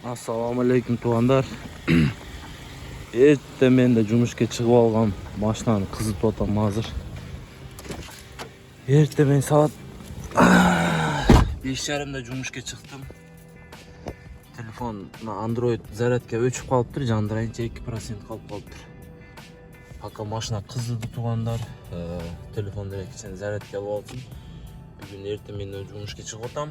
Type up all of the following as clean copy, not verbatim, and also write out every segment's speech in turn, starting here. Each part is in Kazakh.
Assalamu alaikum tuğanlar. Erте men de jumuşka çıkıp algam maşinаны kızıp atam hazır. Erте men saat 5:30da jumuşka çıktım. Telefon Android zaryadka öçüp kalıptır, жандырайынча 2% kalıp kalıptır. Пока maşina kızdı tuğanlar. Telefon direkt içine zaryadka alıp alsın. Bugün erте men de jumuşka çıkıp atam.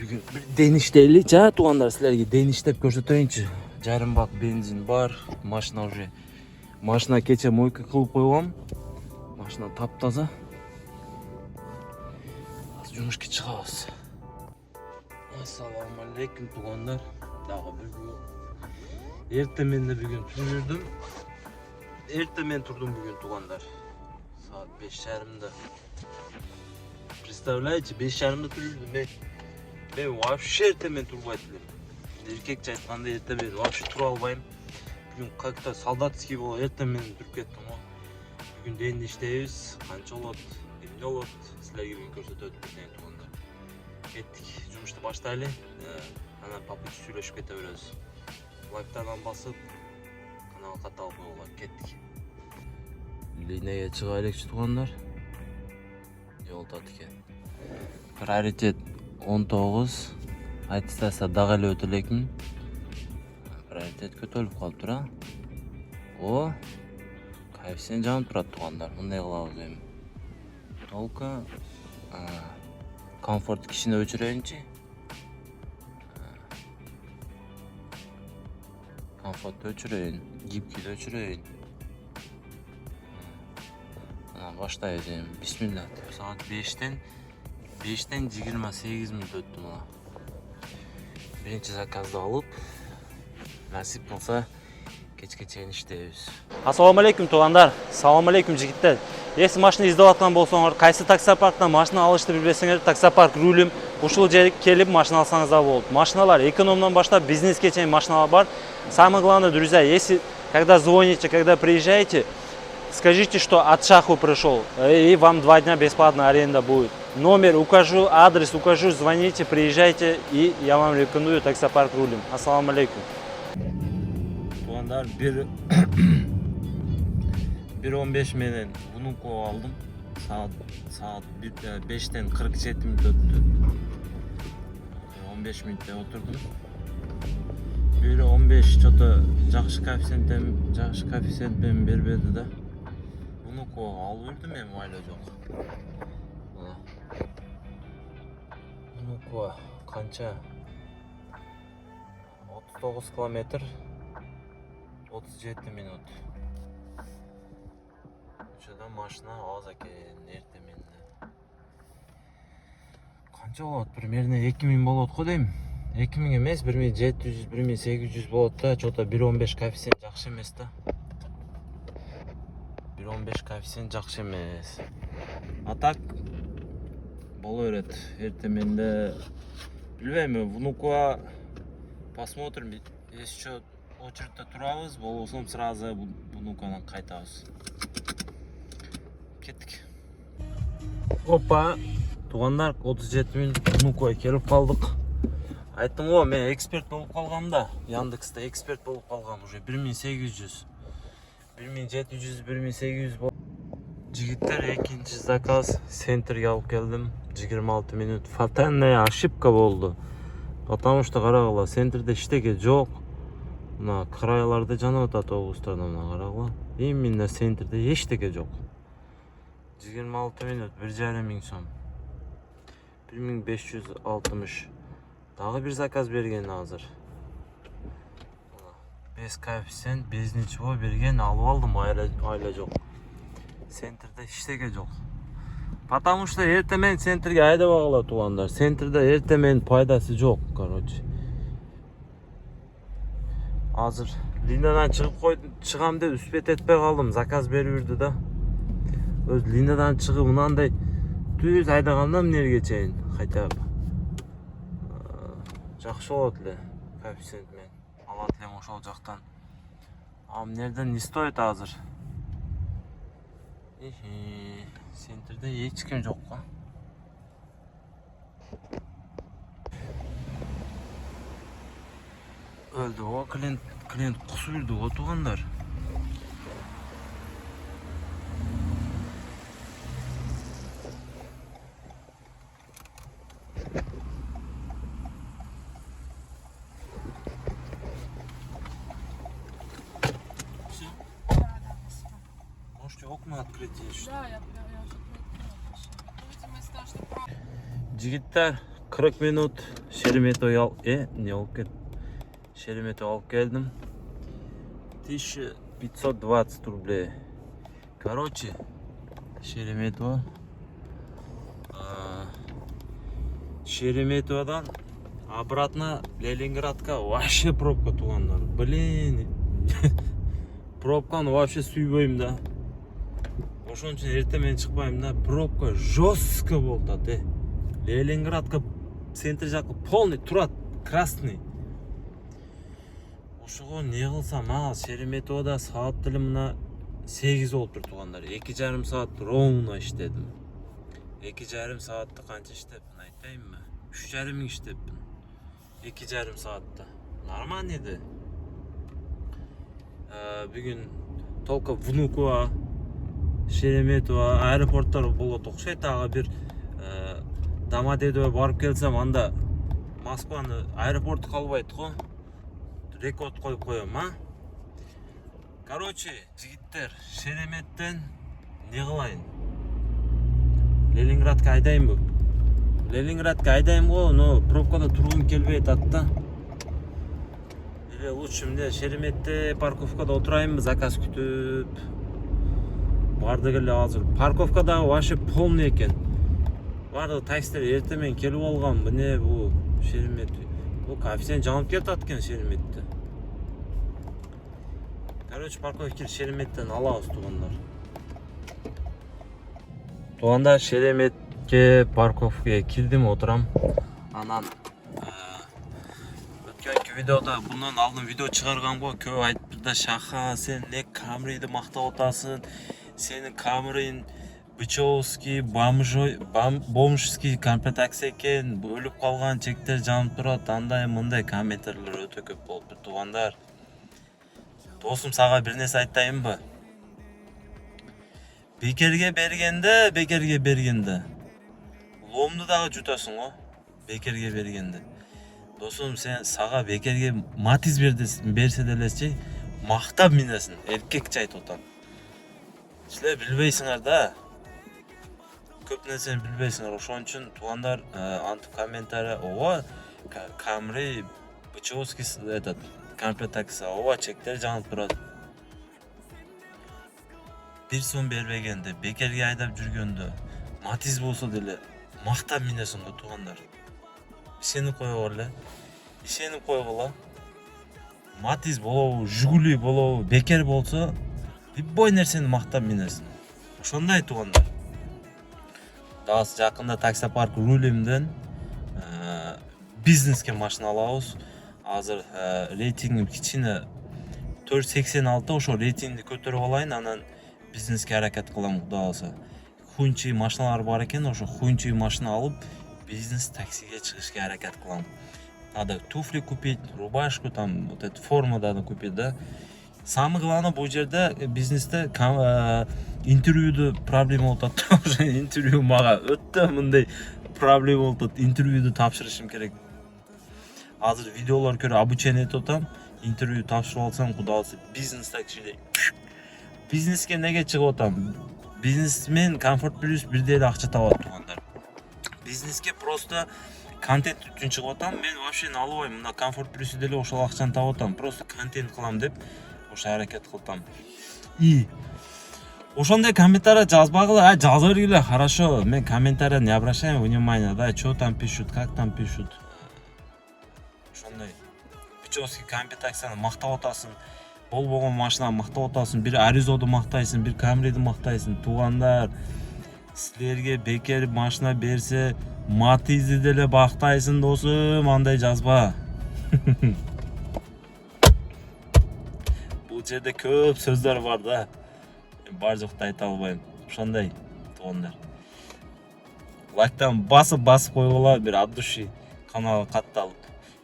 Bugün bir denişteyli ça tuğanlar, sizlerge deniştep көрсөтөйүнчү. Жарым бак бензин бар, машина уже. Машина кече мойка кылып койгом. Машина таптаза. Азыр жумушка чыгабыз. Ассаламу алейкум тугандар. Дагы бүгүн эрте мен де бүгүн жүрдүм. Эрте мен турдум бүгүн тугандар. Saat 5:30da. Представляете, 5:30da turдум мен. Ben вообще эрте мен турбайт элем. Эркекче айтканда эрте мен вообще тура албайм. Бүгүн как-то солдатский болуп эрте мен туруп кеттим го. Бүгүн денде иштейбиз. Канча болот, эмне болот, силерге бүгүн көрсөтөт деген тугандар. Кеттик, жумушты баштайлы. Анан папыч сүйлөшүп кете беребиз. Лайктардан басып, каналга каталып койгула. Кеттик. Линияга чыгайлыкчы тугандар. Жолдот экен. Приоритет 19. Айтыстаса дагы эле өтө элекмин. Приоритет көтөрүлүп калыптыр а. О, коэффициент жанып турат тугандар. Мындай кылабыз эми. Толка комфорт кишини өчүрөйүнчү. Комфорт өчүрөйүн, гибкиди өчүрөйүн. Анан баштайбыз эми. Бисмилла. Саат 5-тен 28 мүнөт өттү мына. Биринчи заказды алып, насип болса кечке чейин иштейбиз. Ассаламу алейкум тугандар. Салам алейкум жигиттер. Если машина издеп аткан болсоңор, кайсы таксопарктан машина алышты билбесеңер, таксопарк рулим ушул жерге келип машина алсаңыз да болот. Машиналар экономдан баштап бизнеске чейин машиналар бар. Самое главное, друзья, если когда звоните, когда приезжаете, скажите, что от Шаху пришел, и вам 2 дня бесплатная аренда будет. Номер укажу, адрес укажу, звоните, приезжайте, и я вам рекомендую таксопарк рулим. Ассаламу алейкум. Тугандар 1:15 менен Внуково алдым. Saat 5'ten 47 мүнөт өттү. 15 мүнөттө отурдум. 1:15 чото жакшы коэффициент менен бербеди да. Внуково алып жүрдүм эми, майла жок. Внуково канча? 39 километр, 37 мүнөт. Учурда машина аз экен, эрте менде. Канча болот? Примерно 2000 болот го дейм. 2000 эмес, 1700, 1800 болот да. Чото 1:15 коэффициент жакшы эмес да. 1:15 коэффициент жакшы эмес. А так боло берет. Эрте менде билбейм, Внуково посмотрим. Если что, очередьте турабыз, болбосо сразу Внуководан кайтабыз. Кеттик. Опа, тугандар, 37 мүнөт Внуково келип калдык. Айттым го, мен эксперт болуп калгам да. Яндекста эксперт болуп калгам. Уже 1800, 1700, 1800 болуп. Жигиттер, экинчи заказ центрге алып келдим. 26 мүнөт. Фатальная ошибка болду. Потому что карагыла, центрде иштеге жок. Мына крайларда жанып атат автобустарда, мына карагыла. Именно центрде эчтеке жок. 26 мүнөт, 1,5 сом. 1560. Дагы бир заказ берген азыр. 5 коэффициент, без ничего берген, алып алдым, айла жок. Центрде иштеге жок. Потому что эрте мен центрге айдабагыла тугандар. Центрде эрте мен пайдасы жок, короче. Азыр линиядан чыгам деп үспет этпей калдым, заказ берип жүрдү да. Өз линиядан чыгып мынандай түз айдаганда эмнеге чейин кайтап жакшы болот эле коэффициент менен. Алат элем ошол жактан. А эмнеден не стоит азыр? Центрде эч ким жок го. Öldü o klient kusurdu o tuğanlar. Можете окна открыть, что? Да, я видимо, из-за того, что Жигиттер 40 минут Шереметьево не olып кет. Шереметьево алып келдим. 1520 рублей. Короче, Шереметьево. Шереметьеводан обратно Ленинградка вообще пробка тугандар. Блин. Пробканы вообще сүйбөйм да. Ошон үчүн эртең менен чыкпайм да. Пробка жестко болду ате. Ленинградка центр жакы полный турат, красный. Ошого не кылсам, Шереметьевода саат тили мына 8 болуп тур тугандар. 2,5 саат ровно иштедим. 2,5 саатты канча иштеппин айтайынбы? 3,5 миң иштеппин. 2,5 саатта. Нормально эди. Бүгүн только Внуково, Шереметьево аэропорттор болот окшойт. Ага бир Домодедово барып келсем, анда Москваны аэропорту калбайт го. Рекорд коюп коем, Короче, жигиттер, Шереметтен не кылайын? Ленинградка айдайынбы? Ленинградка айдайым го, но пробкада тургум келбей атат да. Или лучше мындай Шереметте парковкада отурайынбы, заказ күтүп. Бардык эле азыр. Парковкада вообще полный экен. Бардык таксилер эртең менен келип алган. Міне бу Шеремет. Бу коэффициент жанып кетат экен Шереметте. Короче, парковка Шереметтен алабыз тугандар. Тугандар, Шереметке парковкага кирдим, отурам. Анан өткөнкү видеода bundan алдын видео чыгарганго көп айтыптыр да, Шаха, сен не Камриді мактап атасың, сенин Камрин Бычевский, бомжский комплектация экен, өлүп калган, чектер жанып турат, андай мындай комментарийлер өтө көп болуптур тугандар. Досум, сага бир нерсе айтайынбы? Бекерге бергенде. Ломду дагы жутасың го, бекерге бергенде. Досум, сен сага бекерге матиз берсе делечи, мактап минесиң, эркекче айтып атам. Силер билбейсиңер да. Көп нерсени билбейсиңер. Ошон үчүн тугандар, антип комментарий, ооба Камри Бычевский этот комплектация, ооба чектер жанып турат. Бир сом бербегенде, бекерге айдап жүргөндө, матиз болсо деле мактап минесиң го тугандар. Ишенип койгула. Матиз болобу, Жигули болобу, бекер болсо, любой нерсени мактап минесиң. Ошондой тугандар. Дагы жакында таксопарк рулимден бизнеске машина алабыз. Азыр рейтингим кичине 486, ошо рейтингди көтөрүп алайын, анан бизнеске аракет кылам, кудай калса. Хуйнчий машиналар бар экен, ошо хуйнчий машина алып, бизнес таксиге чыгышка аракет кылам. Надо туфли купить, рубашку, там вот эту форму надо купить, да. Самое главное бул жерде бизнесте интервьюду проблема болуп атат. Уже интервью мага өтө мындай проблема болуп атат. Интервьюду тапшырышым керек. Азыр видеолор көрүп обучение этип атам. Интервью тапшырып алсам, кудай калса бизнесте кичине. Бизнеске неге чыгып атам? Бизнесмен комфорт плюс бирдей эле акча табат тугандар. Бизнеске просто контент үчүн чыгып атам. Мен вообще налобойм. Мына комфорт плюсү деле ошол акчаны табып атам. Просто контент кылам деп ошо аракет кылтам. И ошондой комментарий жазбагыла, жаза бергиле, хорошо. Мен комментария не обращаем внимания, да, что там пишут, как там пишут. Ошондой Бычевский комплектацияны мактап атасың, болбогон машинаны мактап атасың, бир Аризоду мактайсың, бир Камриди мактайсың. Тугандар, силерге бекер машина берсе, Матизди деле бактайсың досум, андай жазба. Бул жерде көп сөздөр бар да. Бар жокты айта албайм. Ошондой тугандар. Лайктан басып койгула, бир от души каналга катталып.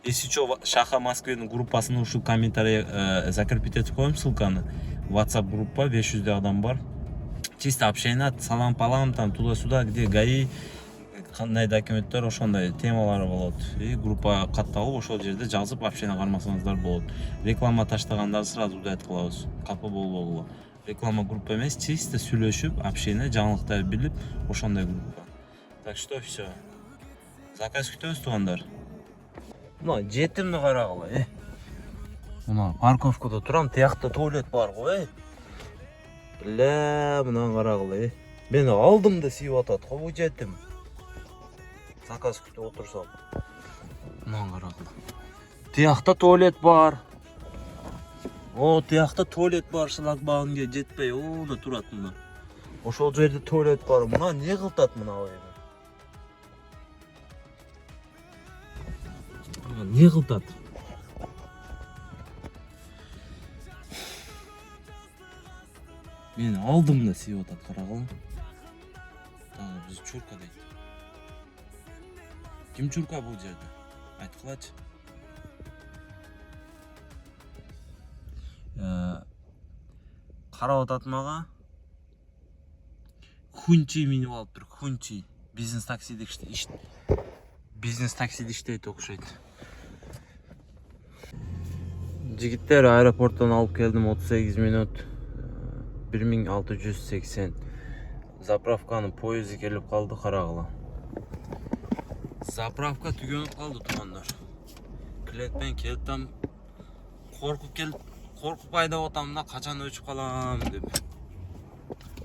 Если что, Шаха Москвенин группасына ушул комментарий закрепить етіп коем ссылканы. WhatsApp группа 500 адам бар. Чисто общение, салам палам, там туда-сюда, где ГАИ, қандай документтер, ошондай темалары болот. И группа катталып, ошол жерде жазып общение кармасаңыздар болот. Реклама таштагандарды сразу удалить кылабыз. Капа болбогула. Реклама группа эмес, чисто сүйлөшүп, общение, жаңылыктарды билип, ошондой группа. Так что все. Заказ күтөбүз туугандар. Мына жетимди карагыла, Мына парковкада турам, тиякта туалет бар го, Бля, мына карагыла, Мени алдым да сүйүп атат го бул жетим. Заказ күтүп отурсам. Мына карагыла. Тиякта туалет бар. О, тиякта туалет бар, шлагбаумге жетпей, да турат мына. Ошол жерде туалет бар. Мына не кылтат мына эми? Не кылтат? Мени алдым да сүйүп атат, карагыла. Тагы биз чурка дейт. Ким чурка бул жерде? Айткылачы. Карап атат мага. Хунчи минип алып тур, Хунчи. Бизнес таксиде иштейт окшойт. Жигиттер, аэропорттон алып келдим, 38 минут. 1680. Заправканын поезди келип калды, карагыла. Заправка түгөнүп калды туугандар. Клиентпен келдим, коркуп айдап атам да, качан өчүп калам деп.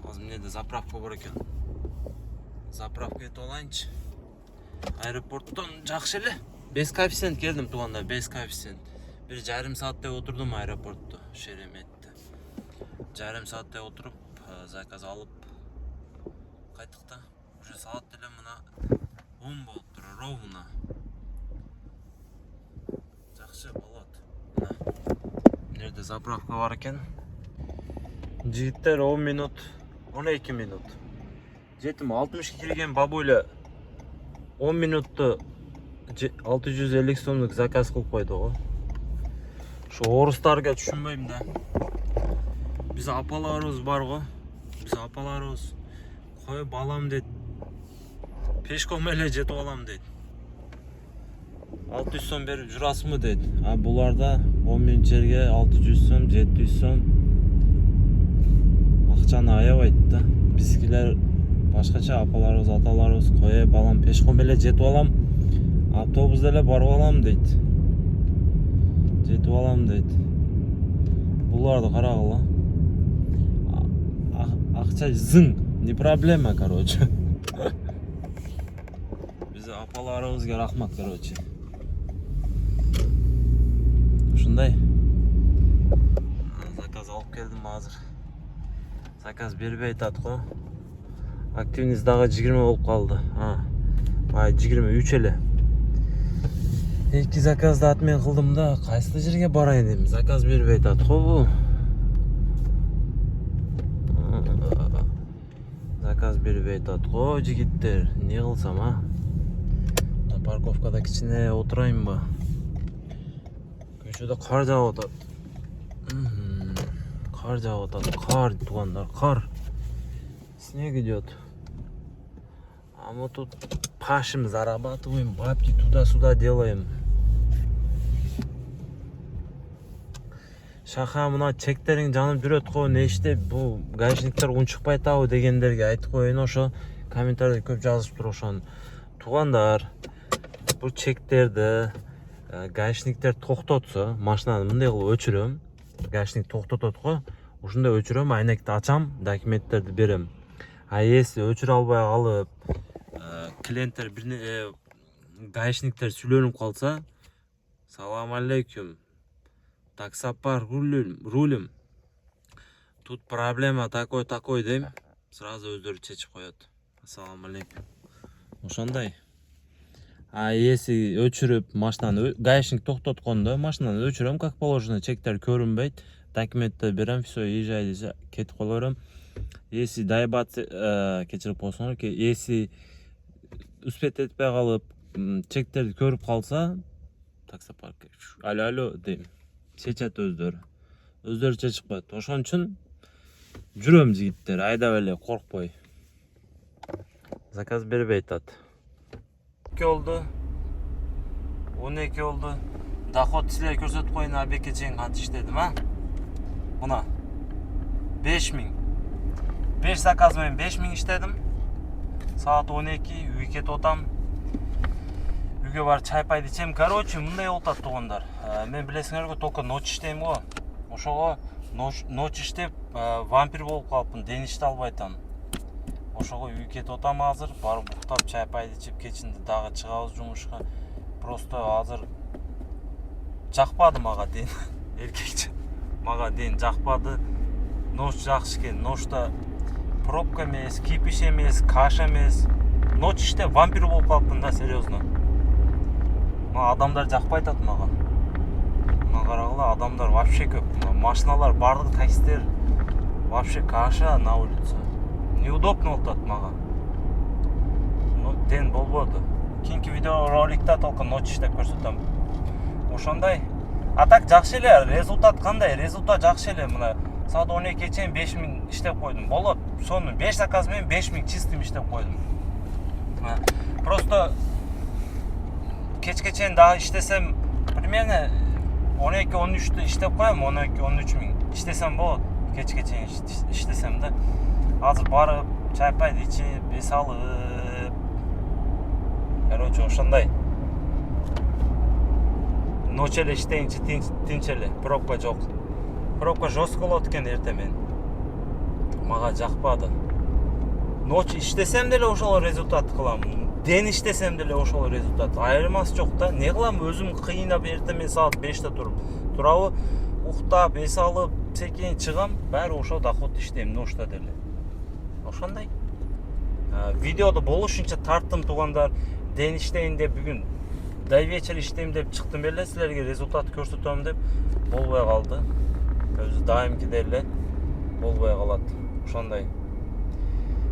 Азыр эмнеде заправка бар экен. Заправка этип алайынчы. Аэропорттон жакшы эле. 5 коэффициент келдим туугандар, 5 коэффициент. 1,5 сааттай отурдум аэропортто, Шереметте. 1,5 сааттай отуруп, заказ алып кайттык да. Уже саат деле мына 10 болуп тур, ровно. Жакшы болот. Мына жерде заправка бар экен. Жигиттер 10 минут, 12 минут. Жетим 60 кирген бабуля 10 минутта 650 сомдук заказ кылып койду го. Ошо орустарга түшүнбөйм да. Биз апаларыбыз бар го. Биз апаларыбыз кой балам дейт. Пешком эле жетип алам дейт. 600 сом берип жүрасыңбы дейт. А буларда 10 минут жерге 600 сом, 700 сом акчаны аябайт да. Бизгилер башкача, апаларыбыз, аталарыбыз кой балам пешком эле жетип алам. Автобус деле барып алам дейт. Жетип алам дейт. Буларды карагыла. Акча зың, не проблема, короче. Биз апаларыбызга рахмат, короче. Ушундай. Заказ алып келдим азыр. Заказ бербей атат го. Активность дагы 20 болуп калды. Бай 23 эле. Эки заказды атмен кылдым да, кайсы жерге барайын эми? Заказ бербей атат го бул. Заказ бербей атат го, жигиттер. Не кылсам, Парковкада кичине отурайынбы? Көчөдө кар жаап атат. Кар жаап атат. Кар, туугандар, кар. Снег идет. А мы тут пашем, зарабатываем, бабки туда-сюда делаем. Шаха, мына чектериң жанып жүрөт го, не иштеп, бул гаишниктер унчукпай атабы дегендерге айтып коеюн, ошо комментарийде көп жазып тур ошону. Туугандар, бул чектерди гаишниктер токтотсо, машинаны мындай кылып өчүрөм. Гаишник токтотот го, ушундай өчүрөм, айнекти ачам, документтерди берем. А если өчүрө албай калып, клиенттер гаишниктер сүйлөнүп калса, салам алейкум, таксопарк рулим, тут проблема такой дейм, сразу өздөрү чечип коет. Ассалам алейкум. Ошондой. А если өчүрүп машинаны, гаишник токтоткондо машинаны өчүрөм, как положено, чектер көрүнбөйт, документти берем, все, езжай десе кетип кала берем. Если доебаться, кечирип койсоңор, если успеть этпей калып, чектерди көрүп калса, таксопаркка. Алло дейм. Чечет өздөрүчө чыкпайт. Ошон үчүн жүрөм жигиттер, айдап эле коркпой. Заказ бербей атат. 2 oldu. 12 oldu. Доход силер көрсөтүп коюн, абекке чейин канча иштедим, а? Мына 5000. 5 заказ менен 5000 иштедим. Саат 12, үйгө кетип атам. Үйгө барып чай пайды ичем. Короче, мындай болуп атат туугандар. Мен билесиңерби, только ночь иштейм го. Ошого ночь иштеп, вампир болуп калыпмын, ден иште албай атам. Ошого үйгө кетип атам азыр, барып буктап чай пайды ичип кечинде дагы чыгабыз жумушка. Просто азыр жакпады мага ден. Эркекче. Мага ден жакпады. Ночь жакшы экен. Ночта пробка эмес, кипиш эмес, каша эмес. Ночь иштеп вампир болуп калыпмын да, серьезно. Адамдар жакпай атат мага. Мына карагыла, адамдар вообще көп. Машиналар, бардык таксилер вообще каша на улице. Неудобно болуп атат мага. Ден болбоду. Кийинки видео роликте только ночь иштеп көрсөтөм. Ошондой. А так жакшы эле, результат кандай? Результат жакшы эле. Мына саат 12 чейин 5000 иштеп койдум. Болот. Сону 5 заказ менен 5000 чистым иштеп койдум. Просто кечке чейин дагы иштесем, примерно 12-13'тө иштеп коем, 12-13 миң иштесем болот. Кечке чейин иштесем да. Азыр барып, чай пайды ичип, эс алып. Короче, ошондой. Ночь эле иштейинчи, тинч эле, пробка жок. Пробка жестко болот экен эртең менен. Мага жакпады. Ночь иштесем деле ошол результат кылам. Ден иштесем деле ошол результат. Айырмасы жок да. Не кылам, өзүм кыйнап эртең менен саат 5'те турабы, уктап, эс алып, секен чыгам, баары ошол доход иштейм ночта деле. Ошондой. Видеоду болушунча тарттым туугандар. Ден иштейин деп бүгүн до вечера иштейм деп чыктым эле, силерге результат көрсөтөм деп болбой калды. Өзү дайымкидей эле болбой калат. Ошондой.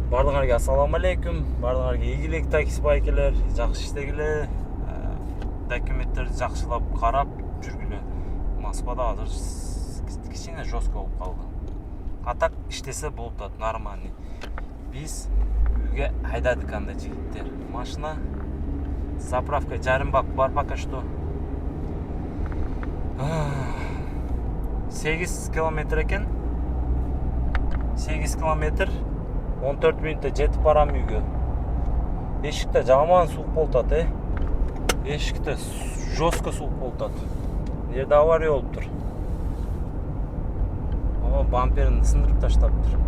Бардыгыңарга ассаламу алейкум. Бардыгыңарга ийгилик, такси байкелер, жакшы иштегиле. Документтерди жакшылап карап жүргүлө. Москвада азыр кичине жестко болуп калды. А так иштесе болуп атат, нормальный. Биз үйгө айдадык андай жигиттер. Машина заправка жарым бак бар пока что. 8 километр экен. 8 километр 14 мүнөттө жетип барам үйгө. Эшикте жаман суук болуп атат, Эшикте жестко суук болуп атат. Жерде авария болуптур. Бамперин сындырып таштаптыр.